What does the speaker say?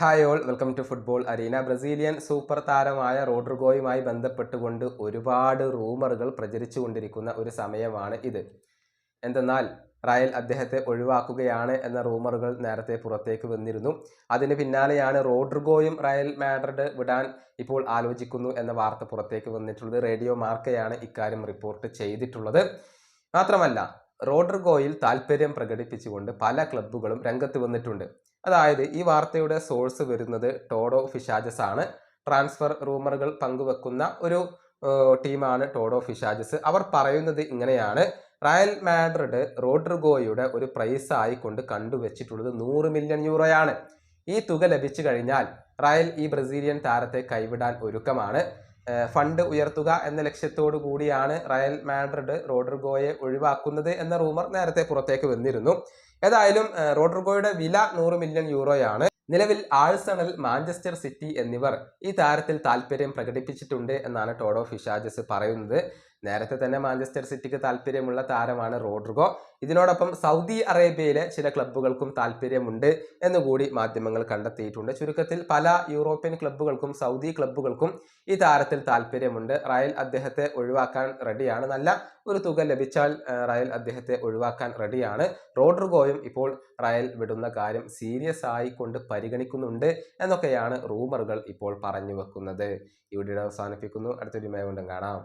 Hi all welcome to football arena. Brazilian super താരമായ റോഡ്രിഗോയുമായി ബന്ധപ്പെട്ടുകൊണ്ട് ഒരുപാട് റൂമറുകൾ പ്രചരിച്ചുകൊണ്ടിരിക്കുന്ന ഒരു സമയമാണ് ഇത്. എന്തെന്നാൽ റയൽ അദ്ദേഹത്തെ ഒഴിവാക്കുകയാണ് എന്ന റൂമറുകൾ നേരത്തെ പുറത്തേക്ക് വന്നിരുന്നു. അതിന് പിന്നാലെയാണ് റോഡ്രിഗോയും റയൽ മാഡ്രിഡ് വിടാൻ ഇപ്പോൾ ആലോചിക്കുന്നു എന്ന വാർത്ത പുറത്തേക്ക് വന്നിട്ടുള്ളത്. റേഡിയോ മാർക്കയാണ് ഇക്കാര്യം റിപ്പോർട്ട് ചെയ്തിട്ടുള്ളത്. മാത്രമല്ല, റോഡ്രിഗോയിൽ താല്പര്യം പ്രകടിപ്പിച്ചുകൊണ്ട് പല ക്ലബ്ബുകളും രംഗത്ത് വന്നിട്ടുണ്ട്. അതായത് ഈ വാർത്തയുടെ സോഴ്സ് വരുന്നത് ടോഡോ ഫിഷാജസ് ആണ്. ട്രാൻസ്ഫർ റൂമറുകൾ പങ്കുവെക്കുന്ന ഒരു ടീമാണ് ടോഡോ ഫിഷാജസ്. അവർ പറയുന്നത് ഇങ്ങനെയാണ്: റയൽ മാഡ്രിഡ് റോഡ്രിഗോയുടെ ഒരു പ്രൈസ് ആയിക്കൊണ്ട് കണ്ടുവച്ചിട്ടുള്ളത് 100 മില്യൺ യൂറോയാണ്. ഈ തുക ലഭിച്ചു കഴിഞ്ഞാൽ റയൽ ഈ ബ്രസീലിയൻ താരത്തെ കൈവിടാൻ ഒരുക്കമാണ്. ഫണ്ട് ഉയർത്തുക എന്ന ലക്ഷ്യത്തോടു കൂടിയാണ് റയൽ മാഡ്രിഡ് റോഡ്രിഗോയെ ഒഴിവാക്കുന്നത് എന്ന റൂമർ നേരത്തെ പുറത്തേക്ക് വന്നിരുന്നു. ഏതായാലും റോഡ്രിഗോയുടെ വില 100 മില്യൺ യൂറോയാണ്. നിലവിൽ ആഴ്സണൽ, മാഞ്ചസ്റ്റർ സിറ്റി എന്നിവർ ഈ താരത്തിൽ താല്പര്യം പ്രകടിപ്പിച്ചിട്ടുണ്ട് എന്നാണ് ടോഡോ ഫിഷാജസ് പറയുന്നത്. നേരത്തെ തന്നെ മാഞ്ചസ്റ്റർ സിറ്റിക്ക് താല്പര്യമുള്ള താരമാണ് റോഡ്രിഗോ. ഇതിനോടൊപ്പം സൗദി അറേബ്യയിലെ ചില ക്ലബ്ബുകൾക്കും താല്പര്യമുണ്ട് എന്നുകൂടി മാധ്യമങ്ങൾ കണ്ടെത്തിയിട്ടുണ്ട്. ചുരുക്കത്തിൽ പല യൂറോപ്യൻ ക്ലബ്ബുകൾക്കും സൗദി ക്ലബ്ബുകൾക്കും ഈ താരത്തിൽ താല്പര്യമുണ്ട്. റയൽ അദ്ദേഹത്തെ ഒഴിവാക്കാൻ റെഡിയാണ്. നല്ല ഒരു തുക ലഭിച്ചാൽ റയൽ അദ്ദേഹത്തെ ഒഴിവാക്കാൻ റെഡിയാണ്. റോഡ്രിഗോയും ഇപ്പോൾ റയൽ വിടുന്ന കാര്യം സീരിയസ് ആയിക്കൊണ്ട് പരിഗണിക്കുന്നുണ്ട് എന്നൊക്കെയാണ് റൂമറുകൾ ഇപ്പോൾ പറഞ്ഞു വെക്കുന്നത്. ഈ വീഡിയോ അവസാനിപ്പിക്കുന്നു. അടുത്തൊരു വീഡിയോയിൽ വീണ്ടും കാണാം.